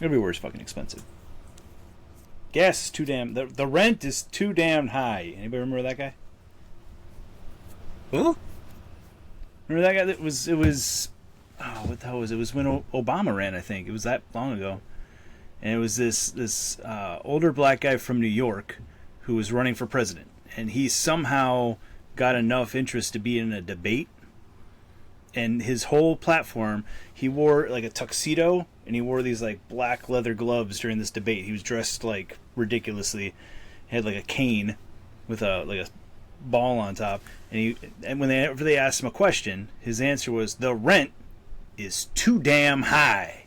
Everywhere's fucking expensive. Gas is too damn... The rent is too damn high. Anybody remember that guy? Who? Remember that guy that was... It was... Oh, what the hell was it? It was when Obama ran, I think. It was that long ago. And it was this older black guy from New York who was running for president. And he somehow got enough interest to be in a debate. And his whole platform, he wore like a tuxedo, and he wore these like black leather gloves during this debate. He was dressed like ridiculously. He had like a cane with a ball on top. And whenever they asked him a question, his answer was, "The rent is too damn high."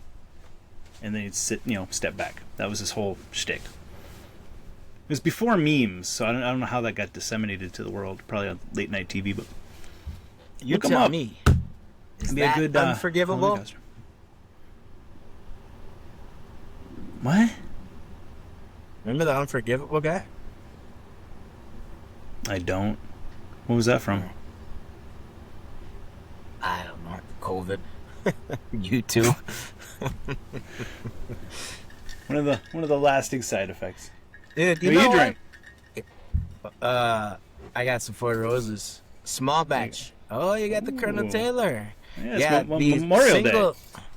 And then he'd step back. That was his whole shtick. It was before memes, so I don't know how that got disseminated to the world. Probably on late night TV, but You tell me. Is be that a good unforgivable? What? Remember the Unforgivable guy? I don't. What was that from? I don't know. COVID. You too. One of the lasting side effects. Dude, What are you drink? I got some Four Roses. Small batch. Oh, you got the Colonel Ooh. Taylor. Yeah, it's these Memorial Day.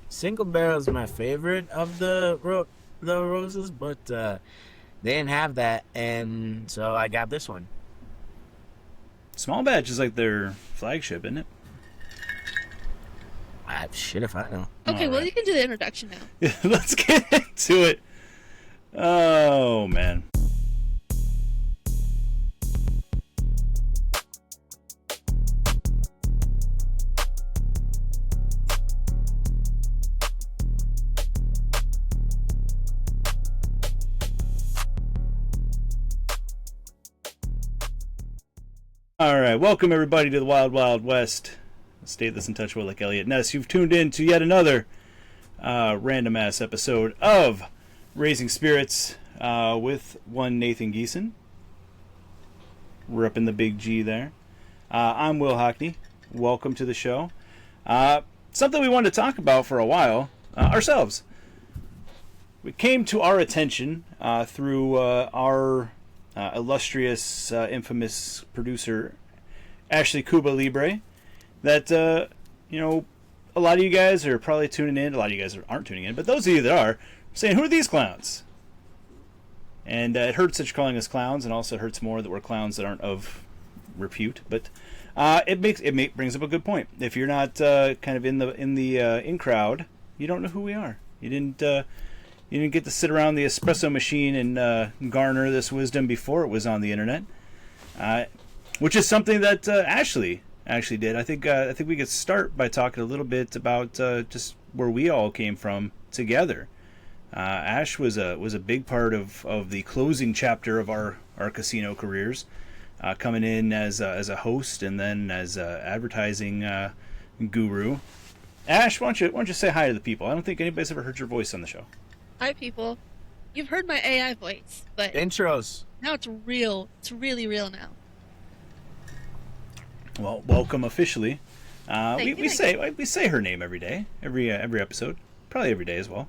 Single barrel is my favorite of the roses, but they didn't have that, and so I got this one. Small batch is like their flagship, isn't it? Shit if I know. Okay, All well, right. you can do the introduction now. Yeah, let's get into it. Oh, man. All right, welcome everybody to the Wild Wild West. State this in touch with like Elliot Ness. You've tuned in to yet another random ass episode of Raising Spirits with one Nathan Geeson. We're up in the big G there. I'm Will Hockney. Welcome to the show. Something we wanted to talk about for a while ourselves. It came to our attention through our illustrious, infamous producer, Ashley Cuba Libre, that, a lot of you guys are probably tuning in. A lot of you guys aren't tuning in, but those of you that are saying, who are these clowns? And it hurts that you're calling us clowns, and also it hurts more that we're clowns that aren't of repute. But it brings up a good point. If you're not kind of in the in crowd, you don't know who we are. You didn't get to sit around the espresso machine and garner this wisdom before it was on the internet, which is something that Ashley actually did. I think we could start by talking a little bit about just where we all came from together. Ash was a big part of the closing chapter of our casino careers, coming in as a host and then as a advertising guru. Ash, why don't you say hi to the people? I don't think anybody's ever heard your voice on the show. Hi, people. You've heard my AI voice, but Intros. now it's real. It's really real now. Well, welcome officially. Thank We you. say her name every day, every episode, probably every day as well.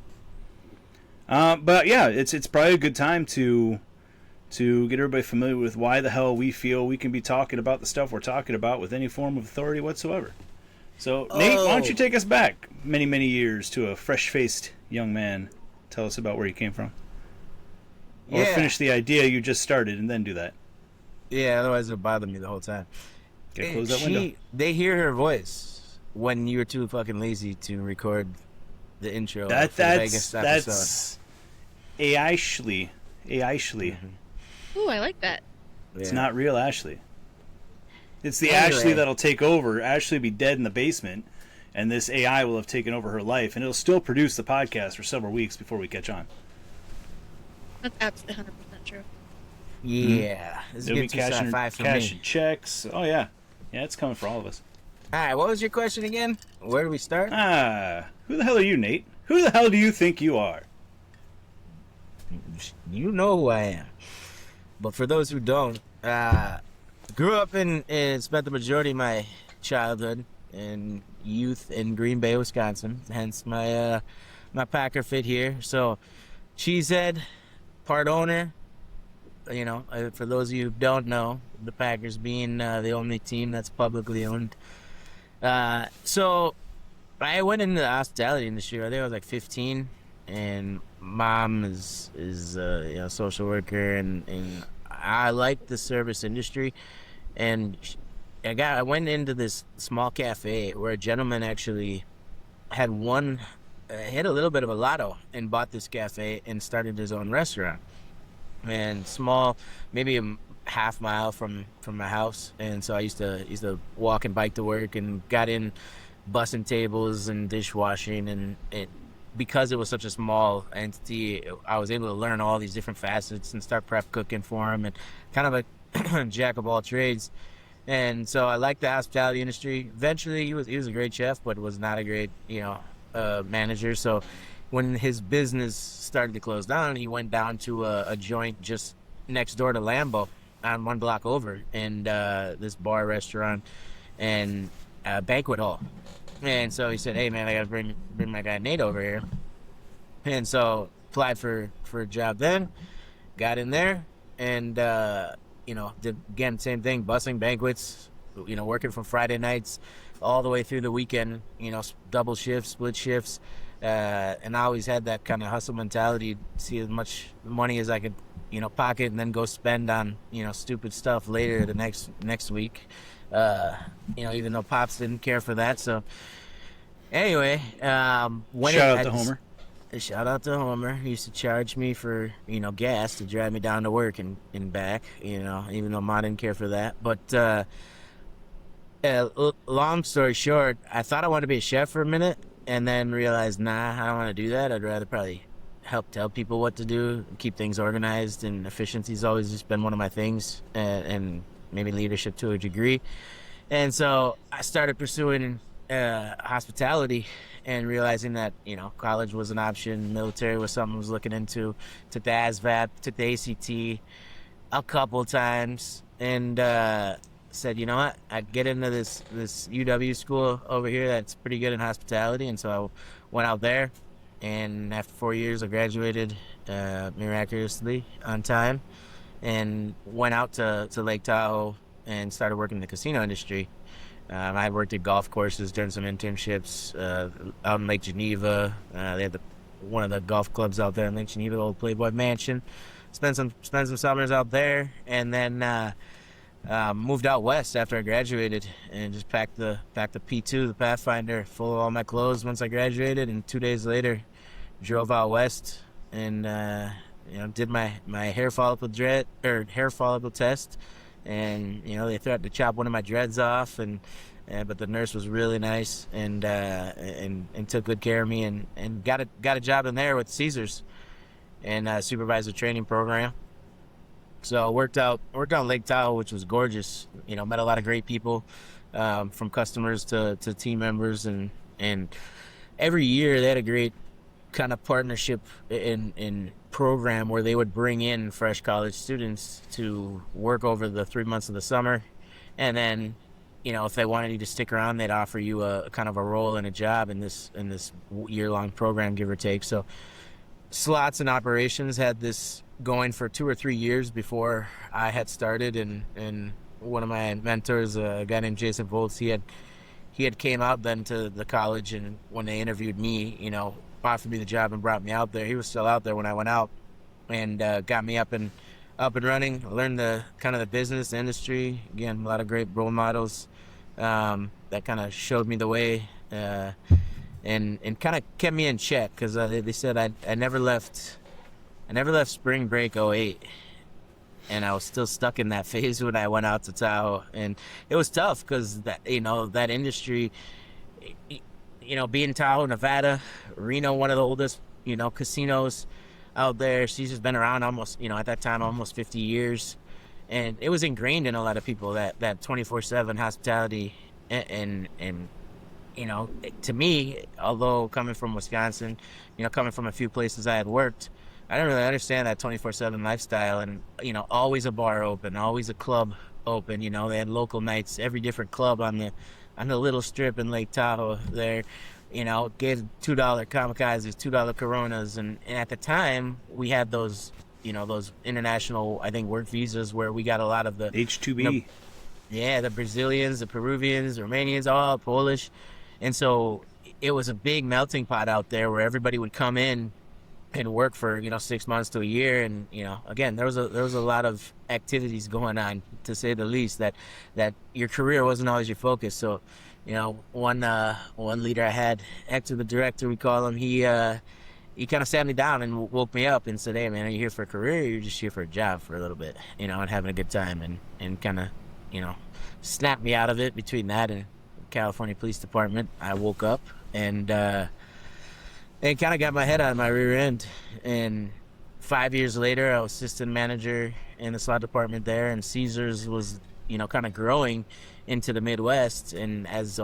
But yeah, it's probably a good time to get everybody familiar with why the hell we feel we can be talking about the stuff we're talking about with any form of authority whatsoever. So, Nate, why don't you take us back many, many years to a fresh-faced young man? Tell us about where you came from. Or finish the idea you just started and then do that. Yeah, otherwise it'll bother me the whole time. Okay, close that window. They hear her voice when you were too fucking lazy to record the intro for the Vegas episode. That's Ashley. Ooh, I like that. It's Yeah. not real Ashley. It's the Anyway. Ashley that'll take over. Ashley will be dead in the basement, and this AI will have taken over her life, and it'll still produce the podcast for several weeks before we catch on. That's absolutely 100% true. Yeah. This is It'll be good 2.5 for cashing me. checks. Oh, yeah. Yeah, it's coming for all of us. Alright, what was your question again? Where do we start? Who the hell are you, Nate? Who the hell do you think you are? You know who I am. But for those who don't, grew up and spent the majority of my childhood and youth in Green Bay, Wisconsin. Hence my my Packer fit here. So Cheesehead, part owner. For those of you who don't know, the Packers being the only team that's publicly owned. So I went into the hospitality industry. I think I was like 15, and mom is social worker, and I like the service industry, and I went into this small cafe where a gentleman actually had hit a little bit of a lotto and bought this cafe and started his own restaurant. And small, maybe a half mile from my house, and so I used to walk and bike to work, and got in bussing tables and dishwashing, and because it was such a small entity, I was able to learn all these different facets and start prep cooking for him, and kind of a jack of all trades. And so I liked the hospitality industry. Eventually, he was a great chef, but was not a great manager. So when his business started to close down, he went down to a joint just next door to Lambeau, on one block over, and this bar, restaurant, and banquet hall. And so he said, "Hey man, I gotta bring my guy Nate over here." And so applied for a job then, got in there, and did again same thing, bussing banquets, working from Friday nights all the way through the weekend, double shifts, split shifts, and I always had that kind of hustle mentality, see as much money as I could pocket, and then go spend on stupid stuff later the next week. Even though Pops didn't care for that. So anyway, shout out to Homer. Shout out to Homer. He used to charge me for gas to drive me down to work and back. Even though Ma didn't care for that. But long story short, I thought I wanted to be a chef for a minute, and then realized, nah, I don't want to do that. I'd rather probably help tell people what to do, keep things organized, and efficiency's always just been one of my things, and maybe leadership to a degree. And so I started pursuing hospitality, and realizing that college was an option, military was something I was looking into. Took the ASVAB, took the ACT a couple times, and said, you know what, I'd get into this UW school over here that's pretty good in hospitality. And so I went out there, and after 4 years I graduated miraculously on time, and went out to Lake Tahoe and started working in the casino industry. I worked at golf courses, done some internships out in Lake Geneva. They had one of the golf clubs out there in Lake Geneva, the old Playboy Mansion. Spent some summers out there, and then moved out west after I graduated, and just packed the P2, the Pathfinder, full of all my clothes once I graduated. And 2 days later, drove out west and did my hair follicle test. And they threatened to chop one of my dreads off, but the nurse was really nice and took good care of me, and got a job in there with Caesars and supervised the training program. So I worked out Lake Tahoe, which was gorgeous. Met a lot of great people, from customers to team members, and every year they had a great kind of partnership in program where they would bring in fresh college students to work over the 3 months of the summer, and then if they wanted you to stick around, they'd offer you a kind of a role and a job in this year-long program, give or take. So slots and operations had this going for 2 or 3 years before I had started, and one of my mentors, a guy named Jason Volz, he had came out then to the college, and when they interviewed me, offered me the job and brought me out there. He was still out there when I went out, and got me up and running. Learned the kind of the business industry. Again, a lot of great role models that kind of showed me the way, and kind of kept me in check, because they said I never left spring break '08, and I was still stuck in that phase when I went out to Tahoe. And it was tough, because that industry, being Tahoe, Nevada, Reno, one of the oldest, casinos out there. Caesar's been around almost, at that time, almost 50 years. And it was ingrained in a lot of people, that 24/7 hospitality. And to me, although coming from Wisconsin, coming from a few places I had worked, I didn't really understand that 24/7 lifestyle. And, always a bar open, always a club open. They had local nights, every different club on the little strip in Lake Tahoe there. gave $2 kamikazes, $2 Coronas, and at the time we had those, those international, I think, work visas where we got a lot of the H2B. yeah, the Brazilians, the Peruvians, the Romanians, all Polish, and so it was a big melting pot out there where everybody would come in and work for 6 months to a year, and again there was a lot of activities going on, to say the least, that your career wasn't always your focus. So one leader I had, Hector the director, we call him, he kind of sat me down and woke me up and said, "Hey man, are you here for a career, or are you just here for a job for a little bit, and having a good time?" And kind of snapped me out of it. Between that and California Police Department, I woke up and kind of got my head out of my rear end. And 5 years later, I was assistant manager in the slot department there, and Caesars was, kind of growing into the Midwest. And as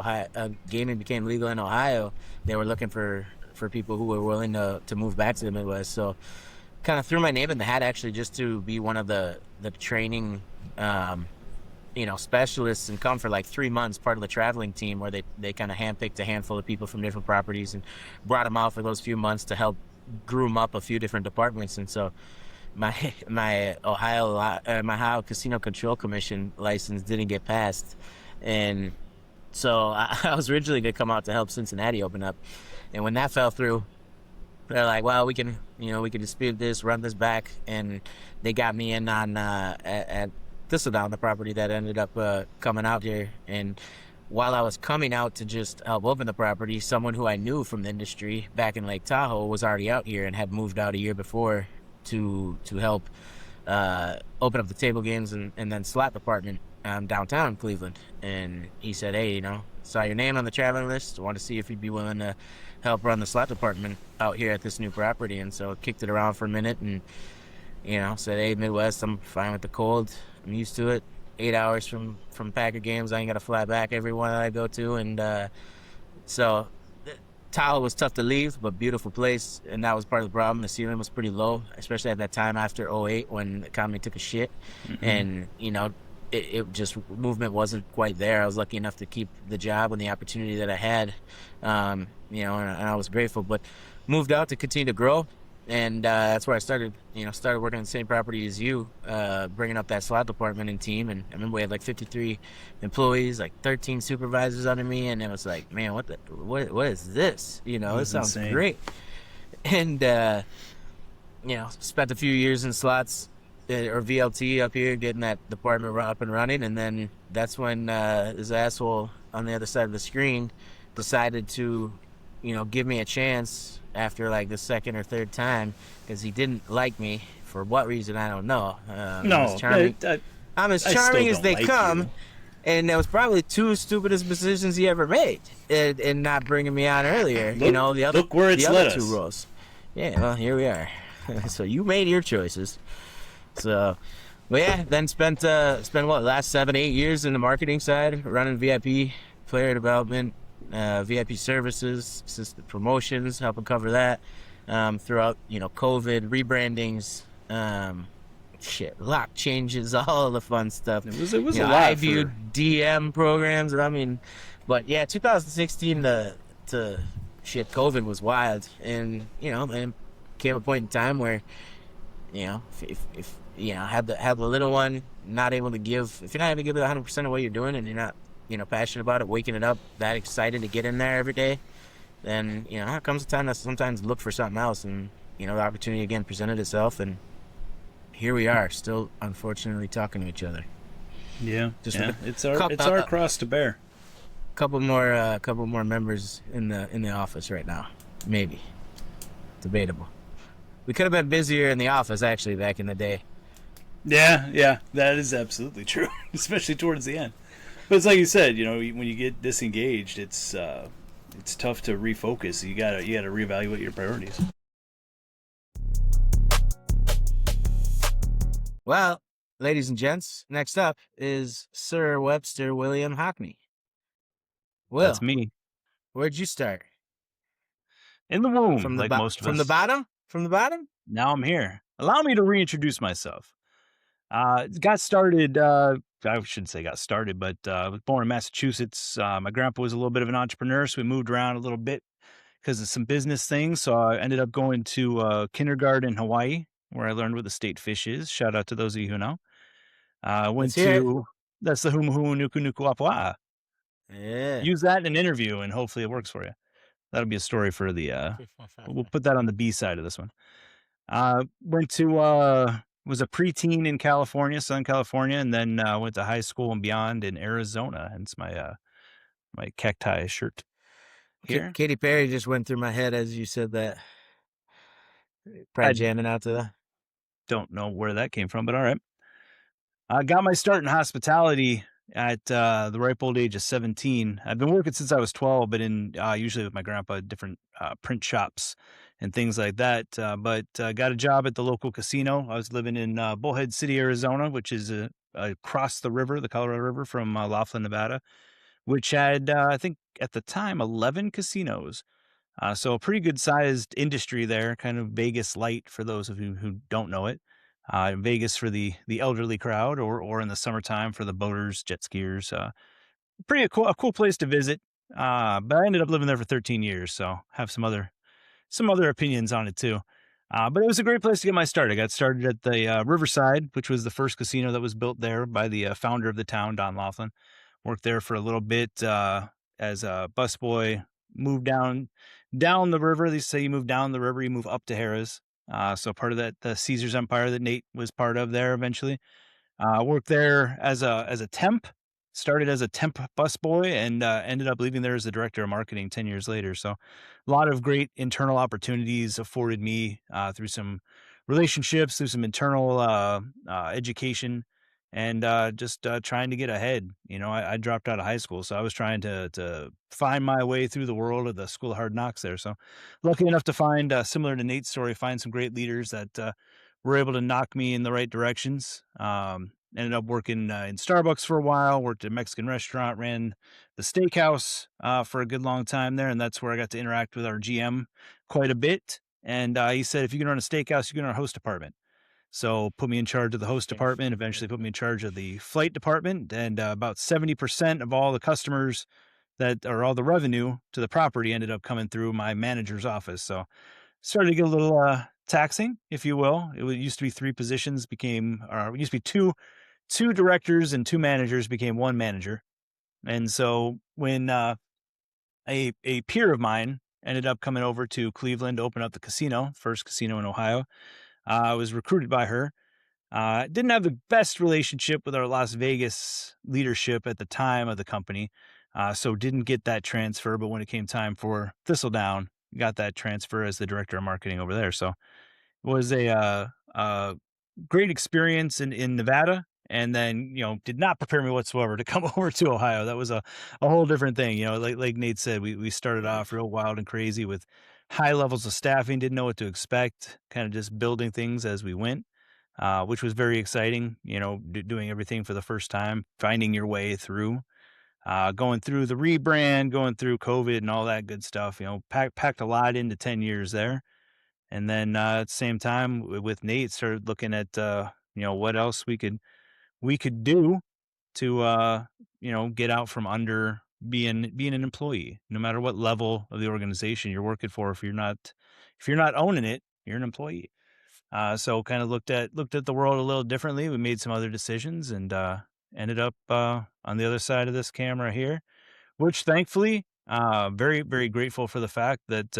gaming became legal in Ohio, they were looking for people who were willing to move back to the Midwest. So kind of threw my name in the hat, actually, just to be one of the training specialists, and come for like 3 months, part of the traveling team, where they kind of handpicked a handful of people from different properties and brought them out for those few months to help groom up a few different departments. And so my Ohio Casino Control Commission license didn't get passed, and so I was originally gonna come out to help Cincinnati open up, and when that fell through, they're like, "Well, we can dispute this, run this back," and they got me in on at Thistledown, the property that ended up coming out here. And while I was coming out to just help open the property, someone who I knew from the industry back in Lake Tahoe was already out here and had moved out a year before to help open up the table games and then slot department downtown Cleveland. And he said, "Hey, saw your name on the traveling list. Want to see if you'd be willing to help run the slot department out here at this new property." And so kicked it around for a minute and said, "Hey, Midwest, I'm fine with the cold. I'm used to it. 8 hours from Packer games. I ain't got to fly back every one that I go to." And so Tahoe was tough to leave, but beautiful place. And that was part of the problem. The ceiling was pretty low, especially at that time after '08 when the economy took a shit. Mm-hmm. And, it just, movement wasn't quite there. I was lucky enough to keep the job and the opportunity that I had, and I was grateful. But moved out to continue to grow. And that's where I started working on the same property as you, bringing up that slot department and team. And I remember we had like 53 employees, like 13 supervisors under me, and it was like, man, what is this? This sounds insane. Great. And spent a few years in slots or VLT up here, getting that department up and running. And then that's when this asshole on the other side of the screen decided to give me a chance after like the second or third time, because he didn't like me for what reason, I don't know. I'm as charming as they come, you. And that was probably two stupidest decisions he ever made, in not bringing me on earlier. Look where it's led us. Two roles. Yeah, well, here we are. So you made your choices. So, but yeah, then spent last 7-8 years in the marketing side, running VIP player development, VIP services, assistant promotions, helping cover that throughout COVID, rebrandings, lock changes, all the fun stuff. It was a lot. I viewed DM programs, but yeah, 2016 to COVID was wild, and then came a point in time where if have the little one, not able to give, if you're not able to give it 100% of what you're doing, and you're not passionate about it, waking it up, that excited to get in there every day, then, it comes a time to sometimes look for something else. And, the opportunity again presented itself, and here we are, still unfortunately talking to each other. Yeah. It's our cross to bear. Couple more members in the office right now. Maybe. Debatable. We could have been busier in the office, actually, back in the day. Yeah, that is absolutely true, especially towards the end. But it's like you said, when you get disengaged, it's tough to refocus. You gotta reevaluate your priorities. Well, ladies and gents, next up is Sir Webster William Hockney. Will, that's me. Where'd you start? In the womb, like most of us. From the bottom? From the bottom? Now I'm here. Allow me to reintroduce myself. Got started, I shouldn't say got started, but I was born in Massachusetts. My grandpa was a little bit of an entrepreneur, so we moved around a little bit. because of some business things. So I ended up going to kindergarten in Hawaii, where I learned what the state fish is. Shout out to those of you who know. Let's Went hear it. to That's the humu humu nuku nuku apua. Yeah. Use that in an interview, and hopefully it works for you. That'll be a story for the. We'll put that on the B side of this one. Went to was a preteen in California, Southern California, and then went to high school and beyond in Arizona. Hence my cacti shirt here. Katy Perry just went through my head as you said that. I Probably jamming out to that. don't know where that came from, but all right. I got my start in hospitality at the ripe old age of 17. I've been working since I was 12, but in usually with my grandpa, different print shops and things like that. But got a job at the local casino. I was living in Bullhead City, Arizona, which is across the river, the Colorado River from Laughlin, Nevada, which had, I think at the time, 11 casinos. So a pretty good sized industry there, kind of Vegas light for those of you who don't know it. Vegas for the elderly crowd, or in the summertime for the boaters, jet skiers. Pretty a cool place to visit. But I ended up living there for 13 years, so have some other opinions on it too. But it was a great place to get my start. I got started at the Riverside, which was the first casino that was built there by the founder of the town, Don Laughlin. Worked there for a little bit as a busboy. Moved down the river. They say you move down the river, you move up to Harrah's. So part of that the Caesar's Empire that Nate was part of there eventually. Worked there as a temp. Started as a temp busboy and ended up leaving there as the director of marketing 10 years later. So a lot of great internal opportunities afforded me through some relationships, through some internal education, and just trying to get ahead. You know, I dropped out of high school, so I was trying to find my way through the world of the School of Hard Knocks there. So lucky enough to find, similar to Nate's story, find some great leaders that were able to knock me in the right directions. Ended up working in Starbucks for a while, worked at a Mexican restaurant, ran the steakhouse for a good long time there. And that's where I got to interact with our GM quite a bit. And he said, if you can run a steakhouse, you can run a host department. So put me in charge of the host department, eventually put me in charge of the flight department. And about 70% of all the customers or all the revenue to the property ended up coming through my manager's office. So started to get a little taxing, if you will. It used to be three positions, it used to be two directors and two managers, became one manager. And so when a peer of mine ended up coming over to Cleveland to open up the casino, first casino in Ohio, I was recruited by her. Didn't have the best relationship with our Las Vegas leadership at the time of the company, so didn't get that transfer. But when it came time for Thistledown, got that transfer as the director of marketing over there. So it was a great experience in Nevada. And then, did not prepare me whatsoever to come over to Ohio. That was a whole different thing. Like Nate said, we started off real wild and crazy with high levels of staffing, didn't know what to expect, kind of just building things as we went, which was very exciting, doing everything for the first time, finding your way through, going through the rebrand, going through COVID and all that good stuff, packed a lot into 10 years there. And then at the same time with Nate, started looking at, what else we could do to get out from under being an employee, no matter what level of the organization you're working for. If you're not owning it, you're an employee. So kind of looked at the world a little differently. We made some other decisions and ended up on the other side of this camera here, which thankfully, very, very grateful for the fact that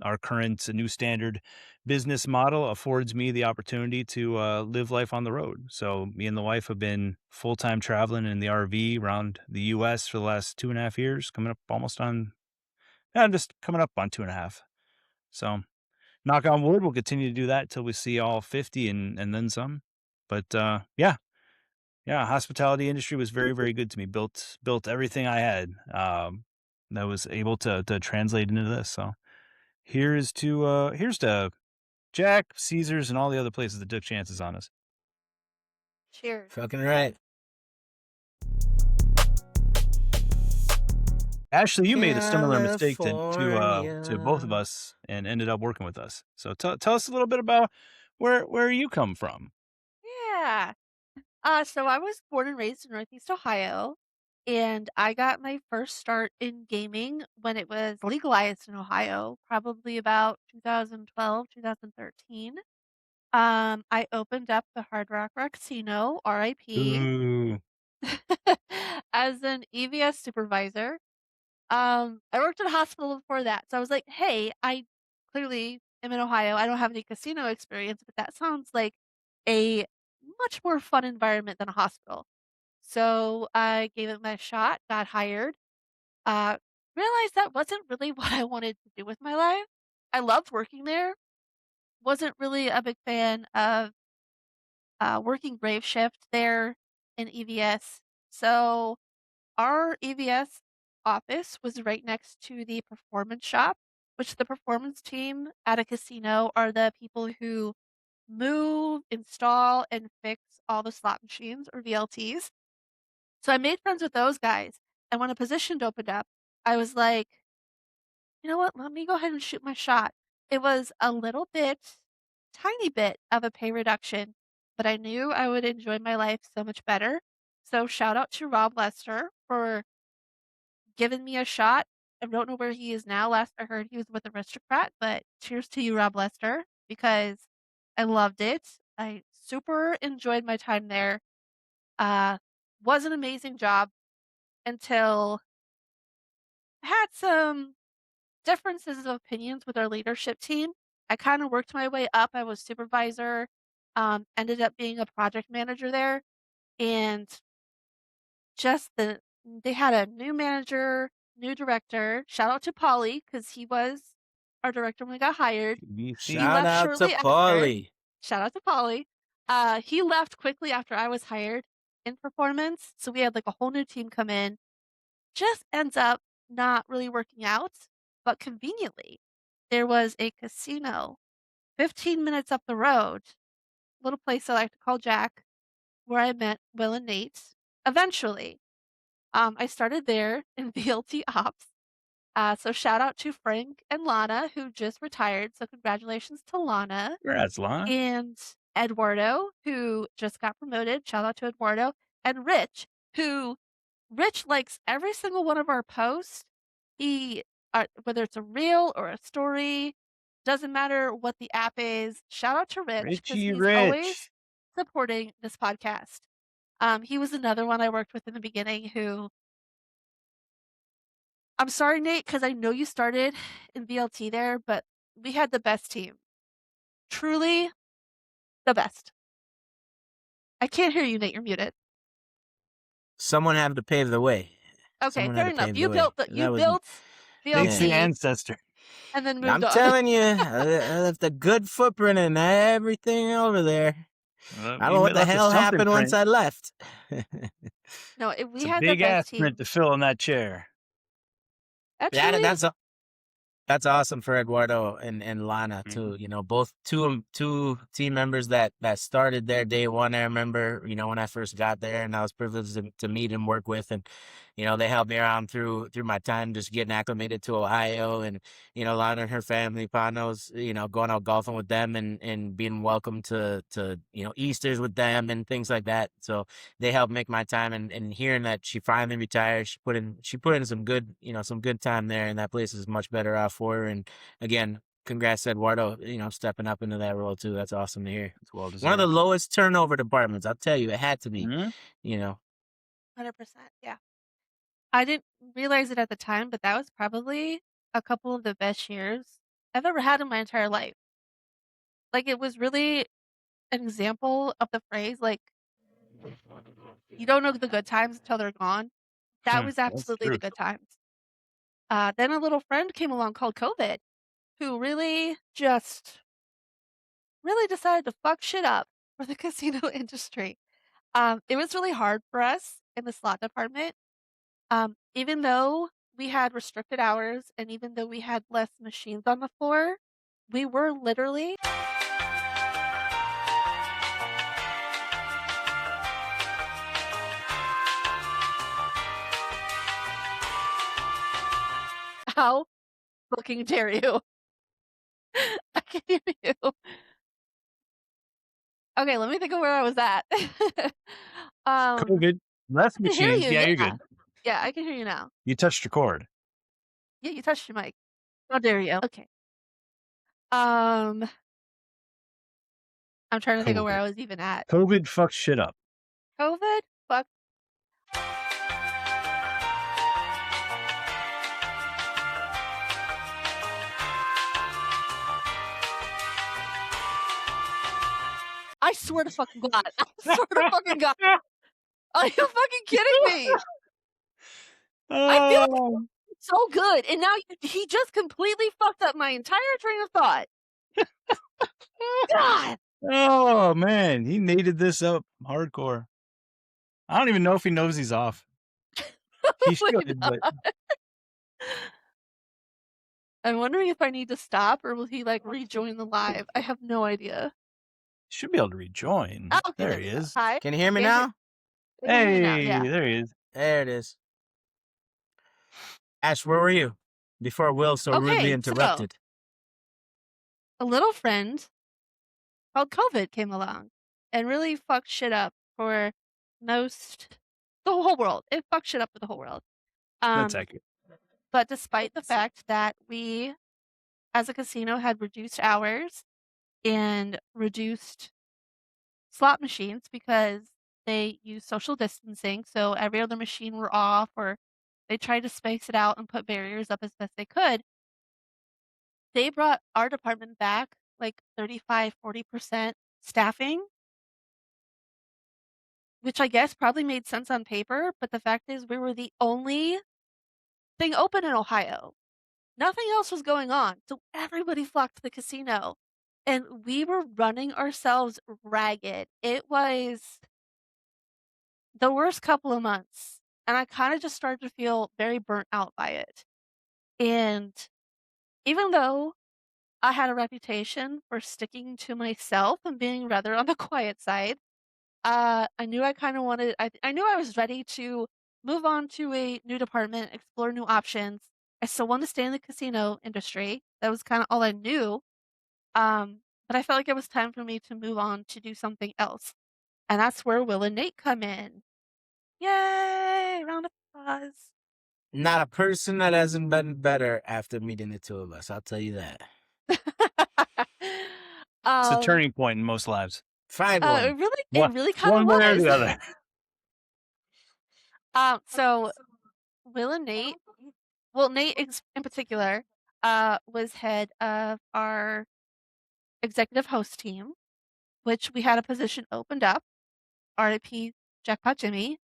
our current new standard business model affords me the opportunity to live life on the road. So me and the wife have been full-time traveling in the RV around the U.S. for the last 2.5 years, coming up on 2.5. So knock on wood, we'll continue to do that till we see all 50 and then some. But yeah, hospitality industry was very, very good to me. Built everything I had that was able to translate into this. So here's to Jack, Caesars, and all the other places that took chances on us. Cheers. Fucking right. Ashley, you made a similar mistake to both of us and ended up working with us. So tell us a little bit about where you come from. Yeah. So I was born and raised in Northeast Ohio, And I got my first start in gaming when it was legalized in Ohio, probably about 2012, 2013. I opened up the Hard Rock Casino, RIP, Ooh. as an EVS supervisor. I worked at a hospital before that, so I was like, hey, I clearly am in Ohio. I don't have any casino experience, but that sounds like a much more fun environment than a hospital. So I gave it my shot, got hired, uh, realized that wasn't really what I wanted to do with my life. I loved working there, wasn't really a big fan of working grave shift there in EVS. So our EVS office was right next to the performance shop, which the performance team at a casino are the people who move, install, and fix all the slot machines or VLTs. So I made friends with those guys. And when a position opened up, I was like, you know what? Let me go ahead and shoot my shot. It was a little bit, tiny bit of a pay reduction, but I knew I would enjoy my life so much better. So shout out to Rob Lester for giving me a shot. I don't know where he is now. Last I heard he was with Aristocrat, but cheers to you, Rob Lester, because I loved it. I super enjoyed my time there. Uh, was an amazing job until I had some differences of opinions with our leadership team. I kind of worked my way up. I was supervisor, ended up being a project manager there, and just they had a new manager, new director. Shout out to Polly because he was our director when we got hired. He Shout left out to shortly after. Paulie. Shout out to Polly. He left quickly after I was hired in performance, so we had like a whole new team come in. Just ends up not really working out, but conveniently, there was a casino 15 minutes up the road, little place I like to call Jack, where I met Will and Nate. Eventually, I started there in VLT Ops. So shout out to Frank and Lana, who just retired. So congratulations to Lana Congrats, Lana. and Eduardo, who just got promoted. Shout out to Eduardo and Rich, who Rich likes every single one of our posts. He, whether it's a reel or a story, doesn't matter what the app is. Shout out to Rich because Richie he's always Rich. supporting this podcast. He was another one I worked with in the beginning who I'm sorry, Nate, because I know you started in VLT there, but we had the best team. Truly the best. I can't hear you, Nate. You're muted. Someone had to pave the way. Okay, Someone fair had to enough. pave You the built way. you That was- built Nate's the VLT ancestor. and then moved I'm on. telling you, I left a good footprint in everything over there. I don't know what the hell happened once I left. No, we It's a had the big ass best team. print to fill in that chair. Actually, That's awesome for Eduardo and Lana too. You know, both two team members that started there day one. I remember, you know, when I first got there, and I was privileged to meet and work with, and you know, they helped me around through my time just getting acclimated to Ohio, and you know, Lana and her family, Panos, you know, going out golfing with them and being welcome to you know, Easters with them and things like that. So they helped make my time, and hearing that she finally retired, she put in some good, you know, some good time there, and that place is much better off for her. And again, congrats to Eduardo, you know, stepping up into that role too. That's awesome to hear. It's well deserved. One of the lowest turnover departments, I'll tell you, it had to be. Mhm. You know, 100%. Yeah. I didn't realize it at the time, but that was probably a couple of the best years I've ever had in my entire life. Like, it was really an example of the phrase, like, you don't know the good times until they're gone. That was That's absolutely the truth. good times. Then a little friend came along called COVID, who really decided to fuck shit up for the casino industry. It was really hard for us in the slot department. Even though we had restricted hours and even though we had less machines on the floor, we were literally how fucking dare you? I can hear you. Okay, let me think of where I was at. COVID. Less I can hear machines. you, Yeah, you're good. Yeah, I can hear you now. You touched record. Yeah, you touched your mic. How dare you? Okay. I'm trying to think of where I COVID. was even at. COVID fucks shit up. COVID? Fuck. I swear to fucking God. I swear to fucking God. Are you fucking kidding me? I feel like Oh, it's so good. And now he just completely fucked up my entire train of thought. God. oh man, he needed this up hardcore. I don't even know if he knows he's off. He Probably should, not. but I'm wondering if I need to stop or will he like rejoin the live? I have no idea. should be able to rejoin. Oh, okay, There there he we go. is. Hi. Can you hear me Can now? I can hear you now, Hey, yeah. there he is. There it is. Ash, where were you before Will so rudely Okay, so interrupted? a little friend called COVID came along and really fucked shit up for the whole world. It fucked shit up for the whole world. That's accurate. But despite the fact that we, as a casino, had reduced hours and reduced slot machines because they use social distancing, so every other machine were off, or they tried to space it out and put barriers up as best they could. They brought our department back like 35-40% staffing, which I guess probably made sense on paper, but the fact is we were the only thing open in Ohio. Nothing else was going on, so everybody flocked to the casino, and we were running ourselves ragged. It was the worst couple of months, and I kind of just started to feel very burnt out by it. And even though I had a reputation for sticking to myself and being rather on the quiet side, I knew I kind of wanted. I knew I was ready to move on to a new department, explore new options. I still want to stay in the casino industry. That was kind of all I knew. But I felt like it was time for me to move on to do something else, and that's where Will and Nate come in. Yay! Round of applause. Not a person that hasn't been better after meeting the two of us. I'll tell you that. It's a um, turning point in most lives. Find one. it really kind of One way or was. the other. So Will and Nate, well, Nate in particular, was head of our executive host team, which we had a position opened up. RIP Jackpot Jimmy.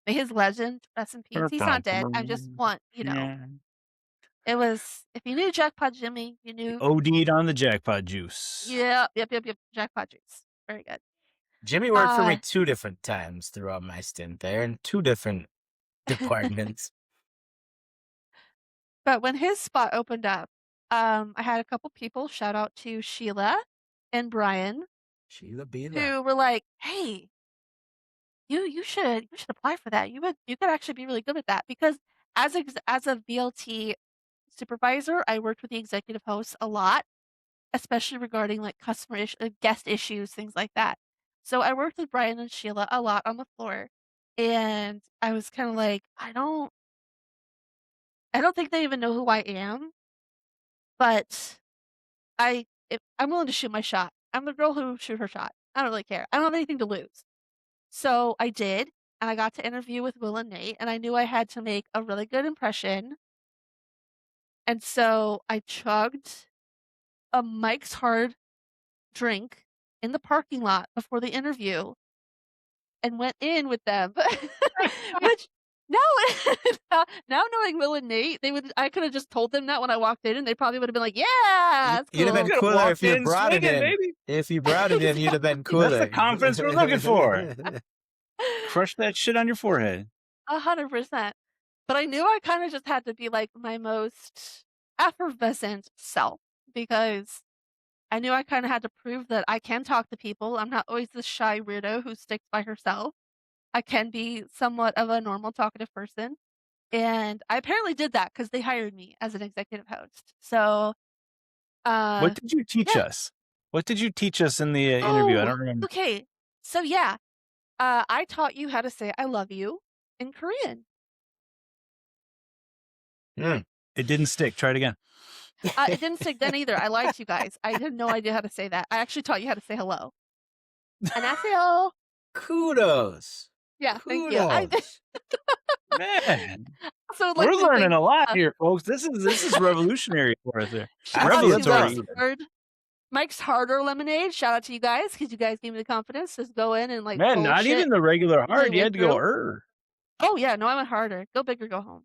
May his legend rest in peace. He's not dead. I just want, it was, if you knew Jackpot Jimmy, you knew. OD'd on the jackpot juice. Yep. Jackpot juice. Very good. Jimmy worked for me 2 different times throughout my stint there in 2 different departments. But when his spot opened up, I had a couple people, shout out to Sheila and Brian, Sheila be that. who were like, "Hey, you should apply for that. You could actually be really good with that." Because as a VLT supervisor, I worked with the executive hosts a lot, especially regarding like guest issues, things like that. So I worked with Brian and Sheila a lot on the floor, and I was kind of like, I don't think they even know who I am, but I'm willing to shoot my shot. I'm the girl who shoot her shot. I don't really care. I don't have anything to lose. So I did, and I got to interview with Will and Nate, and I knew I had to make a really good impression. And so I chugged a Mike's Hard drink in the parking lot before the interview and went in with them. Which now knowing Will and Nate, I could have just told them that when I walked in, and they probably would have been like, "Yeah, that's cool." You'd have been could've cooler walked if you in brought it swinging, in. baby. If you brought it in, you'd have been cooler. That's the confidence we're looking for. Crush that shit on your forehead. 100%. But I knew I kind of just had to be like my most effervescent self because I knew I kind of had to prove that I can talk to people. I'm not always this shy weirdo who sticks by herself. I can be somewhat of a normal talkative person. And I apparently did that because they hired me as an executive host. So, What did you teach us? What did you teach us in the interview? I don't remember. Okay. So, yeah, I taught you how to say I love you in Korean. It didn't stick. Try it again. It didn't stick then either. I lied to you guys. I had no idea how to say that. I actually taught you how to say hello. 안녕하세요. Kudos. Yeah, thank you. I did. Man, So we're like, learning a lot here, folks. This is revolutionary for us there. shout out to Revelatory. Mike's Harder Lemonade. Shout out to you guys because you guys gave me the confidence to go in and like. Man, not bullshit even the regular my hard. You way had to go through. Oh yeah, no, I went harder. Go big or go home.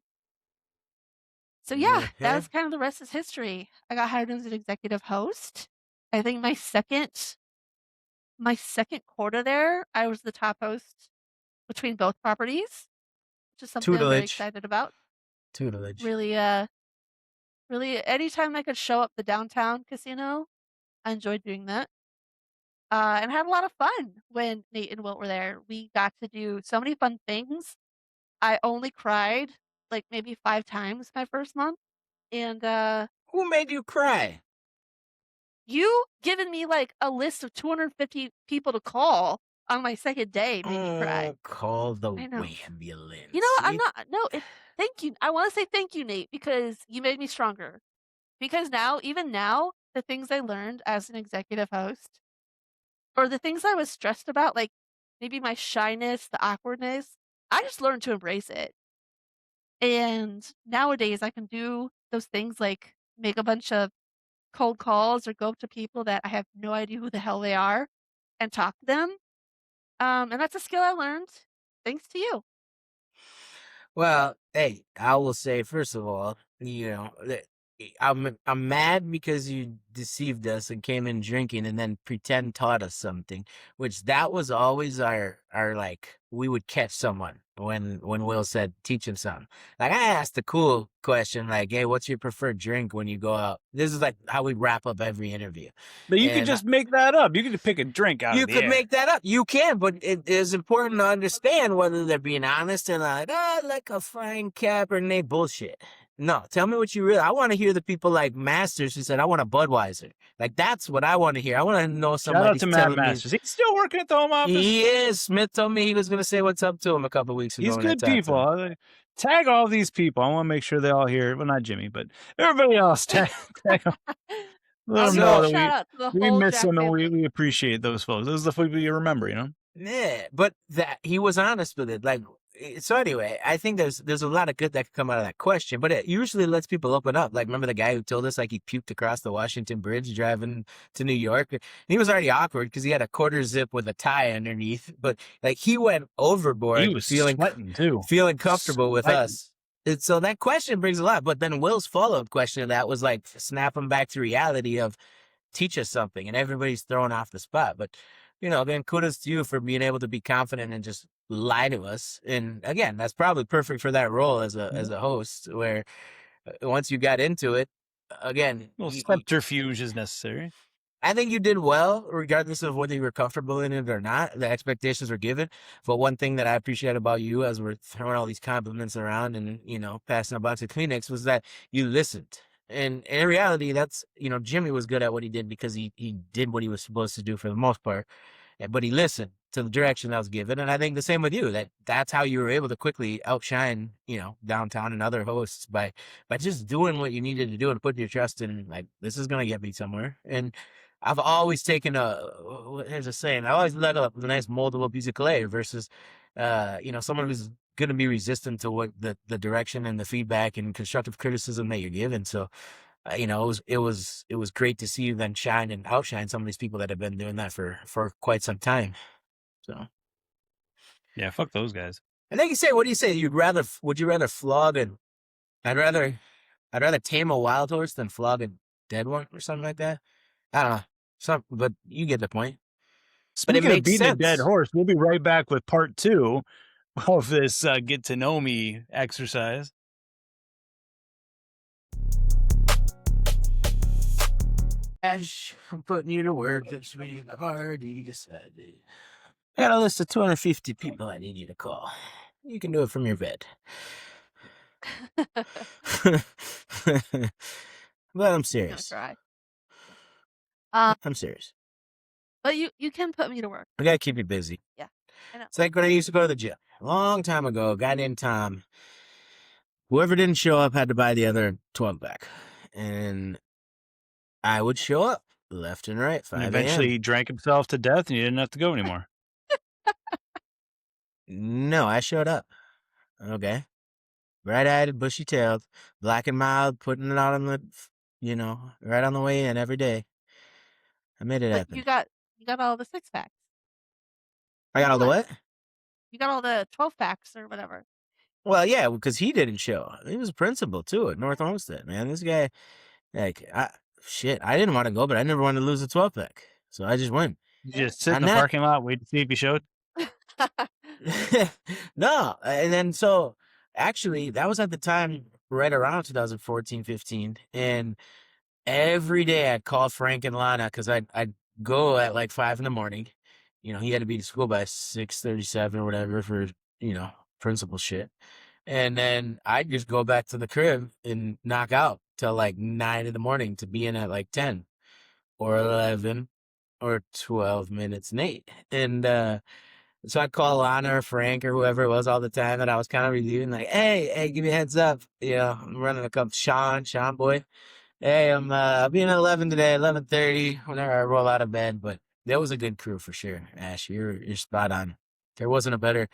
So yeah, that was kind of the rest is history. I got hired as an executive host. I think my second quarter there, I was the top host between both properties, which is something I'm very excited about. Tutelage. Really, anytime I could show up the downtown casino, I enjoyed doing that. And had a lot of fun when Nate and Wilt were there. We got to do so many fun things. I only cried like maybe 5 times my first month. And who made you cry? You giving me like a list of 250 people to call on my second day made me cry. Call the ambulance. You know, I'm not. No, thank you. I want to say thank you, Nate, because you made me stronger. Because now, even now, the things I learned as an executive host, or the things I was stressed about, like maybe my shyness, the awkwardness, I just learned to embrace it. And nowadays, I can do those things like make a bunch of cold calls or go up to people that I have no idea who the hell they are and talk to them. And that's a skill I learned thanks to you. Well, hey, I will say first of all, I'm mad because you deceived us and came in drinking and then pretend taught us something, which that was always our like we would catch someone when Will said teach him something. Like I asked the cool question like, hey, what's your preferred drink when you go out? This is like how we wrap up every interview. But you could just make that up. You could pick a drink out of the air. You could make that up. You can, but it is important to understand whether they're being honest and like a fine Cabernet bullshit. No, tell me what you really. I want to hear the people like Masters who said, "I want a Budweiser." Like that's what I want to hear. I want to know somebody. Shout out to Matt Masters. He's still working at the home office. He is. Smith told me he was going to say what's up to him a couple weeks ago. He's good people. Tag all these people. I want to make sure they all hear. Well, not Jimmy, but everybody else. Tag them. Let them know that we miss them and we appreciate those folks. Those are the people you remember, you know. Yeah, but that he was honest with it. Like, so anyway, I think there's a lot of good that could come out of that question, but it usually lets people open up. Like, remember the guy who told us like he puked across the Washington Bridge driving to New York? And he was already awkward because he had a quarter zip with a tie underneath, but like he went overboard. He was sweating too, feeling comfortable with us. And so that question brings a lot. But then Will's follow-up question of that was like snap him back to reality of teach us something, and everybody's thrown off the spot. But then kudos to you for being able to be confident and just lie to us. And again, that's probably perfect for that role as a host, where once you got into it, again, a little subterfuge is necessary. I think you did well, regardless of whether you were comfortable in it or not. The expectations were given. But one thing that I appreciate about you, as we're throwing all these compliments around and passing a box of Kleenex, was that you listened. And in reality, that's, Jimmy was good at what he did because he did what he was supposed to do for the most part. But he listened to the direction that was given. And I think the same with you, that's how you were able to quickly outshine, downtown and other hosts by just doing what you needed to do and putting your trust in, like, this is going to get me somewhere. And I've always taken here's a saying, I always let a nice moldable piece of clay versus, someone who's going to be resistant to what the direction and the feedback and constructive criticism that you're given. So, it was great to see you then shine and outshine some of these people that have been doing that for quite some time. So, yeah, fuck those guys. And then you say, what do you say? Would you rather flog I'd rather tame a wild horse than flog a dead one or something like that. I don't know. But you get the point. Speaking of beating a dead horse, we'll be right back with part 2 of this get to know me exercise. Ash, I'm putting you to work this week. I've already decided. I got a list of 250 people I need you to call. You can do it from your bed. But I'm serious. I'm serious. But you can put me to work. I gotta keep you busy. Yeah, I know. It's like when I used to go to the gym. A long time ago, a guy named Tom Whoever didn't show up had to buy the other 12 pack, and I would show up left and right, And 5 eventually a.m. he drank himself to death and you didn't have to go anymore. No, I showed up. Okay. Bright-eyed, bushy-tailed, black and mild, putting it out on the, right on the way in every day. I made it But happen. you got all the 6-packs. I got all the what? You got all the 12 packs or whatever. Well, yeah, because he didn't show. He was a principal too at North Homestead, man. This guy, like, I didn't want to go, but I never wanted to lose a 12 pack, so I just went. You just sit in And the that, parking lot, wait to see if he showed. no, and then so actually that was at the time right around 2014, 15, and every day I'd call Frank and Lana because I'd go at like 5 a.m. He had to be to school by 6:37 or whatever for principal shit. And then I'd just go back to the crib and knock out till like 9 a.m. to be in at like 10 or 11 or 12 minutes late. And so I'd call Lana or Frank or whoever it was all the time that I was kind of relieving, like, hey, give me a heads up. I'm running a couple. Sean boy. Hey, I'll be in at 11 today, 11:30, whenever I roll out of bed. But that was a good crew for sure, Ash. You're spot on. There wasn't a better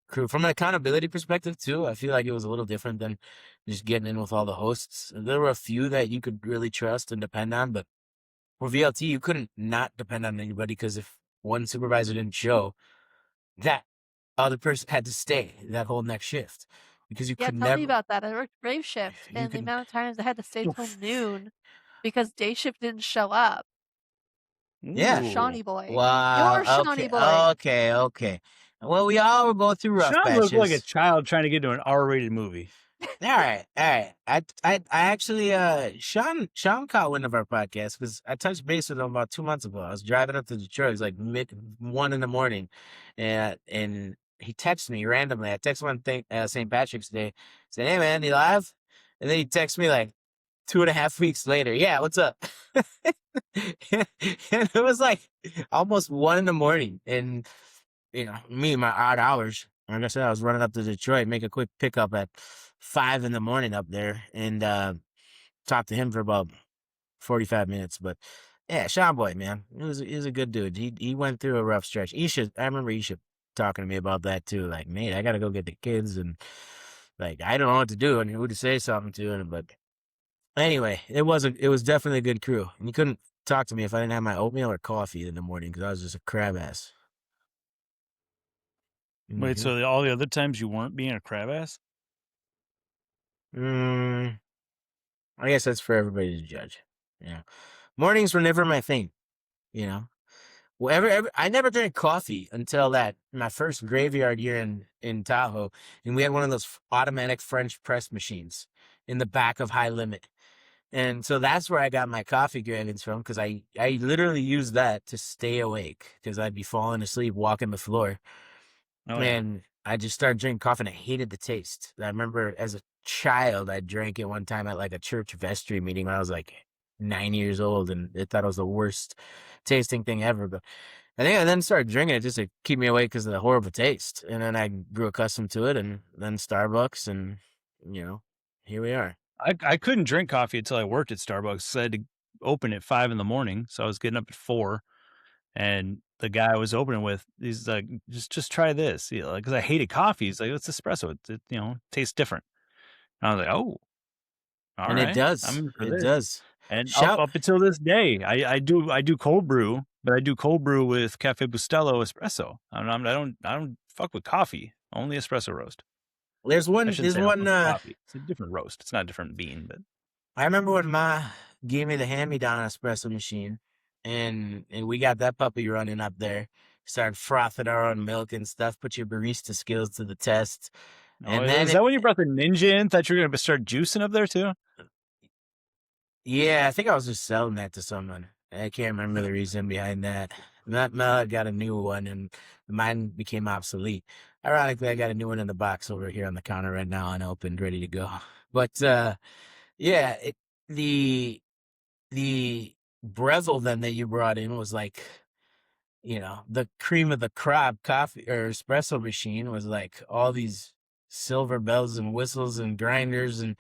crew. From an accountability perspective, too, I feel like it was a little different than just getting in with all the hosts. There were a few that you could really trust and depend on, but for VLT, you couldn't not depend on anybody because if one supervisor didn't show, that other person had to stay that whole next shift because you Yeah, could tell never. me about that. I worked grave shift, You and the could. amount of times I had to stay till noon because day shift didn't show up. Yeah. Shawnee Ooh. boy. Wow. You're Shawnee boy. Okay. Well, we all were going through rough Sean looked like a patches. child trying to get into an R-rated movie. All right. I actually, Sean caught wind of our podcast because I touched base with him about 2 months ago. I was driving up to Detroit. It was like mid-1 a.m, and he texted me randomly. I texted one thing, St. Patrick's Day. Said, "Hey man, you live?" And then he texted me like 2.5 weeks later. Yeah, what's up? And it was like almost 1 a.m, and me, my odd hours. Like I said, I was running up to Detroit, make a quick pickup at 5 a.m. up there, and talk to him for about 45 minutes. But yeah, Sean Boy, man, he was a good dude. He went through a rough stretch. I remember Isha talking to me about that too. Like, Nate, I gotta go get the kids, and like I don't know what to do and who to say something to. And but anyway, it was definitely a good crew. And you couldn't talk to me if I didn't have my oatmeal or coffee in the morning because I was just a crab ass. Wait, so all the other times you weren't being a crab ass? I guess that's for everybody to judge. Mornings were never my thing. Well, I never drank coffee until my first graveyard year in Tahoe, and we had one of those automatic French press machines in the back of High Limit, and so that's where I got my coffee cravings from because I literally used that to stay awake because I'd be falling asleep walking the floor. Oh, yeah. And I just started drinking coffee and I hated the taste. I remember as a child, I drank it one time at like a church vestry meeting when I was like 9 years old and I thought it was the worst tasting thing ever. But I think I then started drinking it just to keep me awake because of the horrible taste. And then I grew accustomed to it and then Starbucks and, here we are. I couldn't drink coffee until I worked at Starbucks. So I had to open at 5 a.m, so I was getting up at 4. And the guy I was opening with, he's like, just try this. Because I hated coffee. He's like, it's espresso. It tastes different. And I was like, oh, all And right. it does. I'm in for It this. does. And up until this day, I do cold brew, but I do cold brew with Cafe Bustelo espresso. I don't fuck with coffee. Only espresso roast. There's one. I shouldn't say I don't fuck with coffee. It's a different roast. It's not a different bean, but I remember when Ma gave me the hand-me-down espresso machine, and we got that puppy running up there. Started frothing our own milk and stuff. Put your barista skills to the test. And then is that when you brought the Ninja in? Thought you were gonna start juicing up there too? Yeah, I think I was just selling that to someone. I can't remember the reason behind that. Mel got a new one, and mine became obsolete. Ironically, I got a new one in the box over here on the counter right now, unopened, ready to go. But yeah, the Breville then that you brought in was like, the cream of the crop coffee or espresso machine was like all these silver bells and whistles and grinders and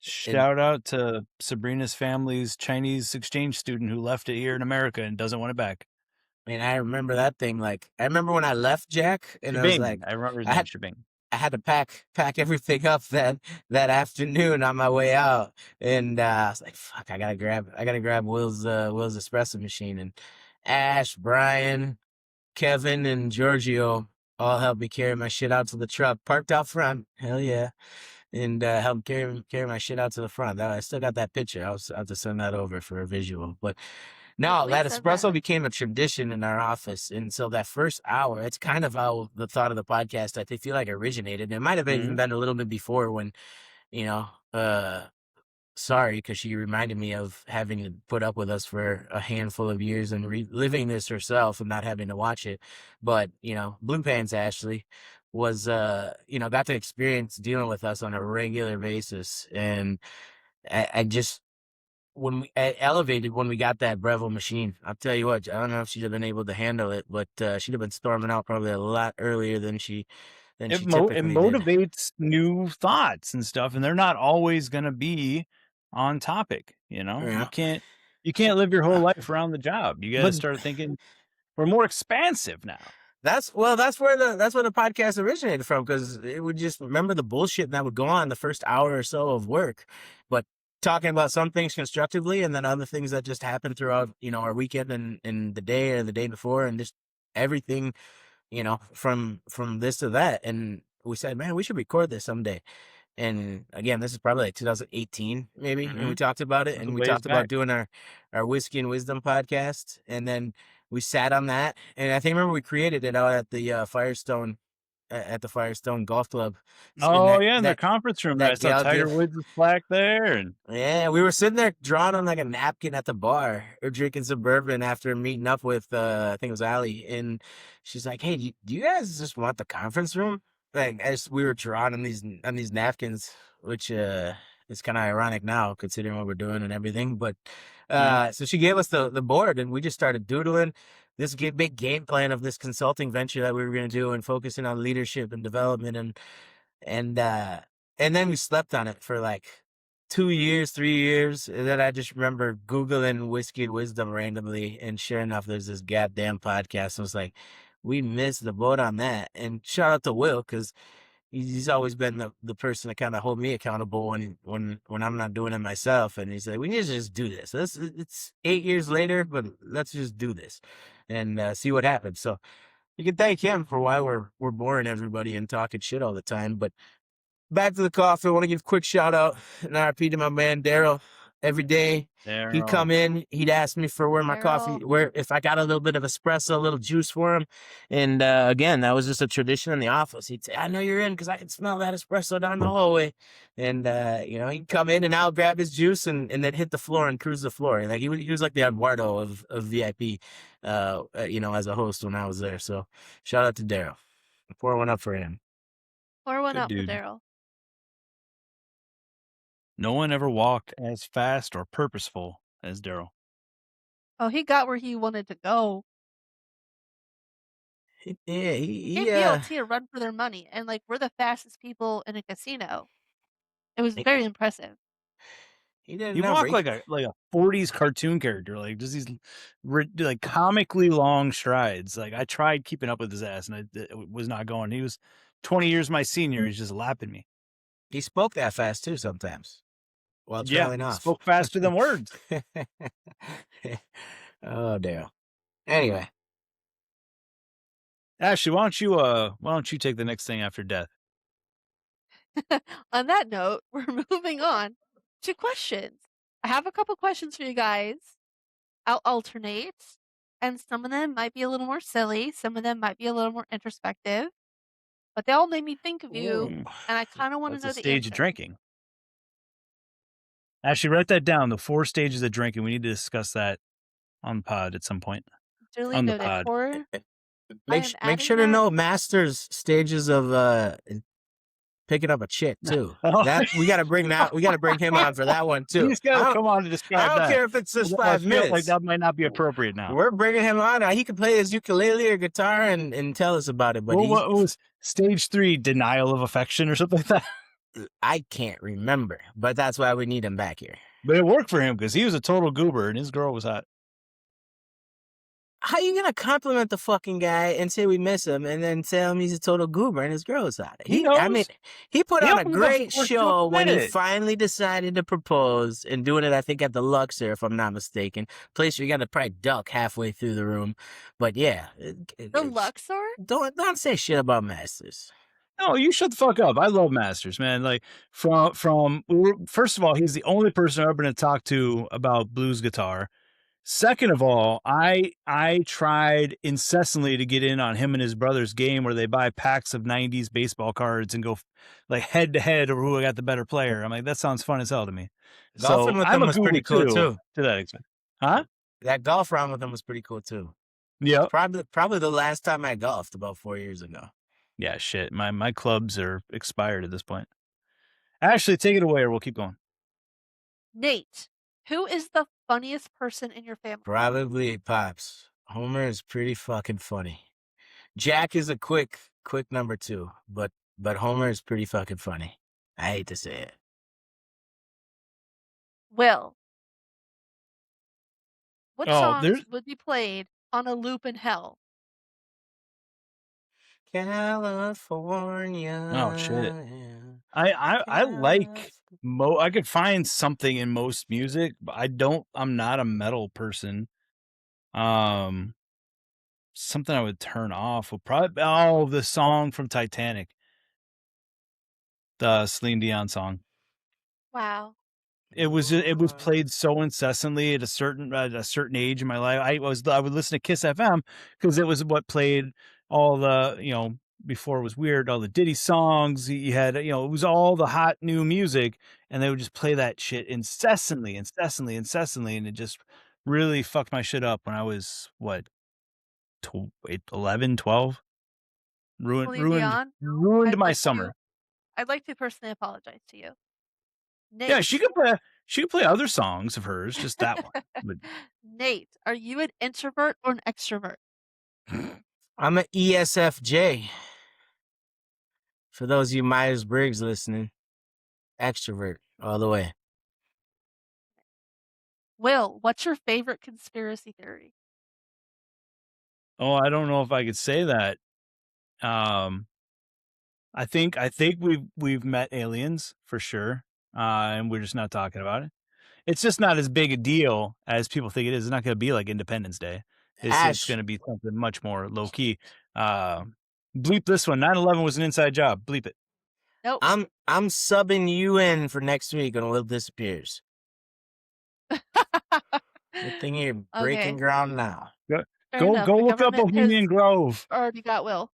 Shout out to Sabrina's family's Chinese exchange student who left it here in America and doesn't want it back. man, I remember that thing. Like, I remember when I left Jack, and I was like, Shebing. I remember his I name, had Shebing. I had to pack everything up that afternoon on my way out, and I was like, fuck, I gotta grab Will's espresso machine, and Ash, Brian, Kevin, and Giorgio all helped me carry my shit out to the truck, parked out front. Hell yeah. And helped carry my shit out to the front. I still got that picture. I'll have to send that over for a visual. But no, that Please send espresso that. became a tradition in our office. And so that first hour, it's kind of how the thought of the podcast, I feel like, originated. It might have even been a little bit before when, you know, sorry, because she reminded me of having to put up with us for a handful of years and living this herself and not having to watch it. But, Blue Pants Ashley was, got to experience dealing with us on a regular basis. And I just, I elevated when we got that Breville machine. I'll tell you what, I don't know if she'd have been able to handle it, but she'd have been storming out probably a lot earlier than she It typically did. motivates new thoughts and stuff, and they're not always going to be on topic. Yeah. You can't live your whole life around the job. You got to But- start thinking we're more expansive now. That's where the podcast originated from, because it would just remember the bullshit that would go on the first hour or so of work, but talking about some things constructively and then other things that just happened throughout our weekend and the day or the day before, and just everything from this to that. And we said, man, we should record this someday. And again, this is probably like 2018 maybe, and we talked about it, and we talked about doing our Whiskey and Wisdom podcast, and then we sat on that, and I remember we created it out at the Firestone Golf Club. Oh, in the conference room. I saw Tiger Woods' plaque there. And yeah, we were sitting there drawing on like a napkin at the bar or drinking some bourbon after meeting up with, I think it was Allie. And she's like, hey, do you guys just want the conference room? Like, as we were drawing on these napkins, which is kind of ironic now considering what we're doing and everything. But so she gave us the board, and we just started doodling this big game plan of this consulting venture that we were going to do, and focusing on leadership and development, and then we slept on it for like 2 years, 3 years. And then I just remember Googling Whiskey and Wisdom randomly, and sure enough, there's this goddamn podcast. I was like, we missed the boat on that. And shout out to Will, because he's always been the person to kind of hold me accountable when I'm not doing it myself. And he's like, we need to just do this. It's 8 years later, but let's just do this and see what happens. So you can thank him for why we're boring everybody and talking shit all the time. But back to the coffee. I want to give a quick shout out and RP to my man Daryl. Every day he'd come in, he'd ask me for if I got a little bit of espresso, a little juice for him. And again, that was just a tradition in the office. He'd say, I know you're in because I can smell that espresso down the hallway. And he'd come in and I'll grab his juice and then hit the floor and cruise the floor. Like he was like the Eduardo of VIP, as a host when I was there. So shout out to Daryl. Pour one up for him. Pour one Good up dude. for Daryl. No one ever walked as fast or purposeful as Daryl. Oh, he got where he wanted to go. Yeah, He gave BLT a run for their money, and like we're the fastest people in a casino. It was very impressive. He did. He walked like a 40s cartoon character, like just these like comically long strides. Like I tried keeping up with his ass, and it was not going. He was 20 years my senior. He's just lapping me. He spoke that fast too sometimes. While trailing off. Spoke faster than words. Oh, Daryl. Anyway, Ashley, why don't you take the next thing after death? On that note, we're moving on to questions. I have a couple questions for you guys. I'll alternate, and some of them might be a little more silly, some of them might be a little more introspective, but they all made me think of you, and I kind of want to know the stage answer. of drinking. Actually, write that down. The 4 stages of drinking. We need to discuss that on the pod at some point. Duly On the noted. pod. Make sure to know Master's stages of picking up a chick too. Oh. That we got to bring him on for that one too. He's got to come on to describe I don't that. care if it's just I 5 feel minutes. like that might not be appropriate now. We're bringing him on. He can play his ukulele or guitar and tell us about it. But what was stage 3, denial of affection or something like that? I can't remember, but that's why we need him back here. But it worked for him because he was a total goober and his girl was hot. How you gonna compliment the fucking guy and say we miss him, and then tell him he's a total goober and his girl's hot? He knows. I mean, he put He on a opened up great the first show when he minute. finally decided to propose, and doing it, I think, at the Luxor, if I'm not mistaken. Place where you got to probably duck halfway through the room. But yeah, The Luxor? don't say shit about Masters. No, you shut the fuck up. I love Masters, man. Like from first of all, he's the only person I've ever been to talk to about blues guitar. Second of all, I tried incessantly to get in on him and his brother's game where they buy packs of 90s baseball cards and go like head to head over who got the better player. I'm like, that sounds fun as hell to me. Golfing with I'm him a was goober pretty cool too. to that extent. Huh? That golf round with him was pretty cool too. Yeah. Probably the last time I golfed about 4 years ago. Yeah, shit. My clubs are expired at this point. Ashley, take it away or we'll keep going. Nate, who is the funniest person in your family? Probably Pops. Homer is pretty fucking funny. Jack is a quick number 2, but Homer is pretty fucking funny. I hate to say it. Will, what songs there's- would be played on a loop in hell? California. Oh, shit. I like I could find something in most music, but I'm not a metal person. Something I would turn off would probably the song from Titanic. The Celine Dion song. Wow. It was played so incessantly at a certain age in my life. I would listen to Kiss FM because it was what played all the, before it was weird, all the Diddy songs. You had, it was all the hot new music, and they would just play that shit incessantly, and it just really fucked my shit up when I was 11, 12. Celine Dion? Ruined my summer. I'd like to personally apologize to you. Nate. Yeah, she could play other songs of hers, just that one. But Nate, are you an introvert or an extrovert? I'm an ESFJ. For those of you Myers-Briggs listening, extrovert all the way. Will, what's your favorite conspiracy theory? Oh, I don't know if I could say that. I think we've met aliens for sure, and we're just not talking about it. It's just not as big a deal as people think it is. It's not going to be like Independence Day. It's going to be something much more low key. Bleep this one. 9/11 was an inside job. Bleep it. Nope. I'm subbing you in for next week on Will Disappears. Good thing you're breaking ground now. Go look up Bohemian Grove. Already got Will.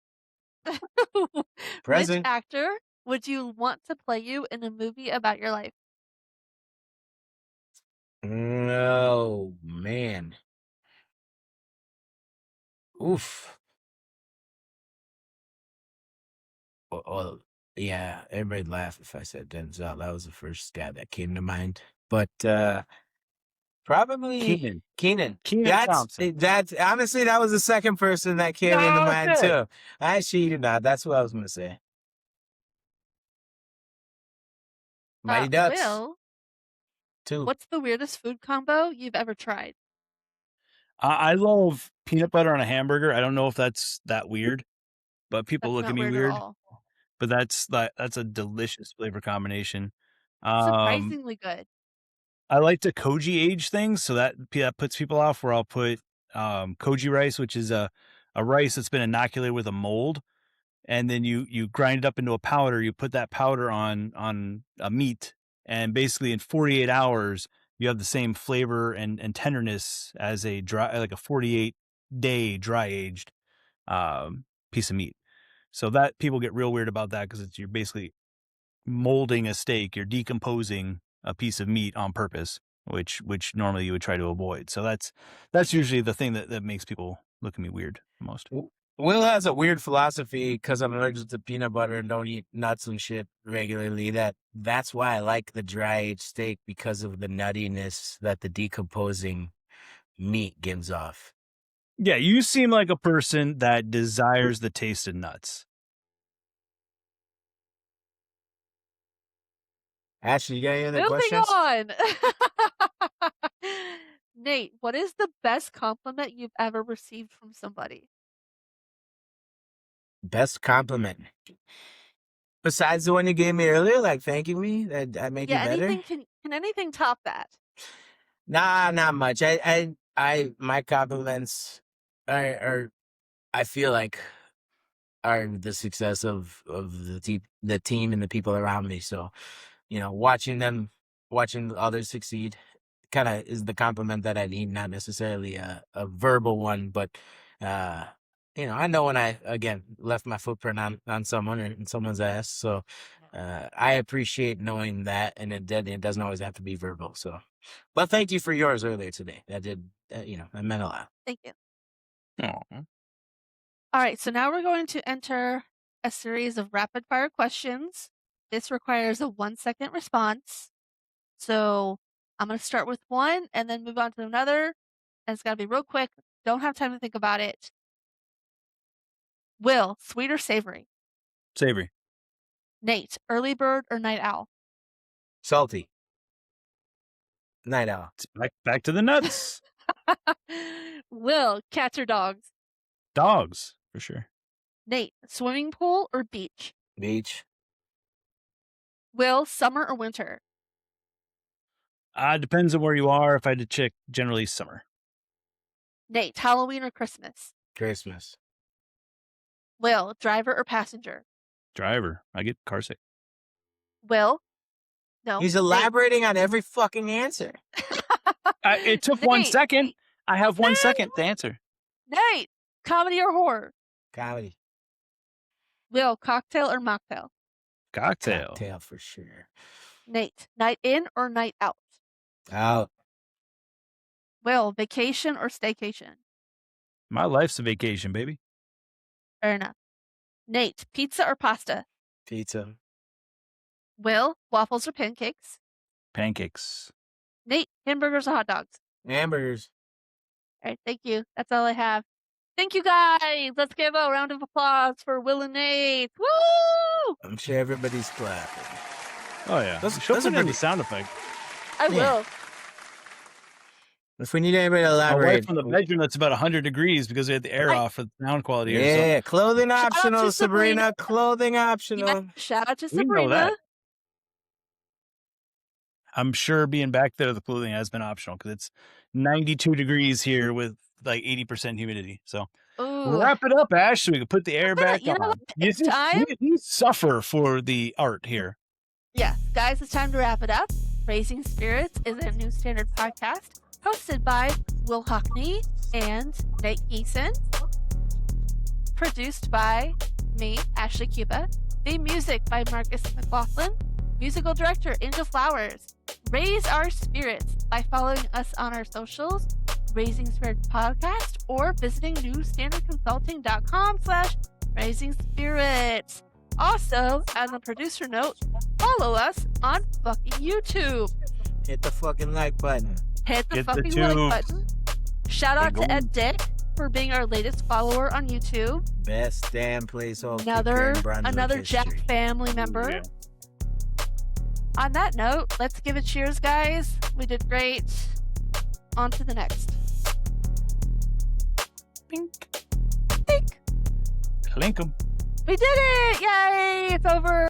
Present. Which actor would you want to play you in a movie about your life? Oh, man. Oof. Well, yeah, everybody'd laugh if I said Denzel. That was the first guy that came to mind. But probably Keenan. That's honestly, that was the second person that came into mind too. I cheated not. That's what I was gonna say. Mighty Ducks. Will, 2. what's the weirdest food combo you've ever tried? I love peanut butter on a hamburger. I don't know if that's that weird, but people look at me weird. But that's a delicious flavor combination. Surprisingly good. I like to koji age things, so that puts people off. Where I'll put koji rice, which is a rice that's been inoculated with a mold, and then you grind it up into a powder. You put that powder on a meat, and basically in 48 hours you have the same flavor and tenderness as a 48-day dry aged piece of meat. So that people get real weird about that because you're basically molding a steak. You're decomposing a piece of meat on purpose, which normally you would try to avoid. So that's usually the thing that makes people look at me weird the most. Will has a weird philosophy because I'm allergic to peanut butter and don't eat nuts and shit regularly. That's why I like the dry aged steak, because of the nuttiness that the decomposing meat gives off. Yeah, you seem like a person that desires the taste of nuts. Ashley, you got any other Moving questions? on. Nate, what is the best compliment you've ever received from somebody? Best compliment. Besides the one you gave me earlier, like thanking me, that make you better? Anything can anything top that? Nah, not much. My compliments are I feel like are the success of the team and the people around me. So, watching others succeed kind of is the compliment that I need, not necessarily a verbal one, but I know when I again left my footprint on someone or in someone's ass. So I appreciate knowing that, and it doesn't always have to be verbal. So, but thank you for yours earlier today. That did, that meant a lot. Thank you. Aw. All right, so now we're going to enter a series of rapid fire questions. This requires a 1-second response. So I'm going to start with one and then move on to another. And it's got to be real quick. Don't have time to think about it. Will, sweet or savory? Savory. Nate, early bird or night owl? Salty. Night owl. Back to the nuts. Will, cats or dogs? Dogs, for sure. Nate, swimming pool or beach? Beach. Will, summer or winter? Depends on where you are. If I had to check, generally summer. Nate, Halloween or Christmas? Christmas. Will, driver or passenger? Driver. I get car sick. Will? No. He's elaborating on every fucking answer. It took 1 Nate. second. I have 1 second to answer. Nate, comedy or horror? Comedy. Will, cocktail or mocktail? Cocktail. Cocktail for sure. Nate, night in or night out? Out. Will, vacation or staycation? My life's a vacation, baby. Fair enough. Nate, pizza or pasta? Pizza. Will, waffles or pancakes? Pancakes. Nate, hamburgers or hot dogs? Hamburgers. All right, thank you. That's all I have. Thank you, guys. Let's give a round of applause for Will and Nate. Woo! I'm sure everybody's clapping. Oh, yeah. Those She'll are put in pretty- the sound effect. I Yeah. will. If we need anybody to My elaborate. wife from the bedroom that's about 100 degrees because we had the air off for the sound quality here. So Yeah, clothing Shout out optional, to Sabrina. Sabrina. Clothing Yeah, optional. shout out to We know Sabrina. that. I'm sure being back there, the clothing has been optional because it's 92 degrees here with like 80% humidity. So Ooh. wrap it up, Ash, so we can put the air back You know on. what? You It's just- time. you suffer for the art here. Yeah, guys, it's time to wrap it up. Raising Spirits is a New Standard podcast hosted by Will Hockney and Nate Eason. Produced by me, Ashley Cuba. Theme music by Marcus McLaughlin. Musical director, Angel Flowers. Raise our spirits by following us on our socials, Raising Spirits Podcast, or visiting newstandardconsulting.com/Raising Spirits. Also, as a producer note, follow us on fucking YouTube. Hit the fucking like button. Hit the Hit the fucking like tube. button. Shout out to Ed Dick for being our latest follower on YouTube. Best damn placeholder. Another Jack family member. Yeah. On that note, let's give it cheers, guys. We did great. On to the next. Pink. Pink. Clink 'em. We did it! Yay! It's over.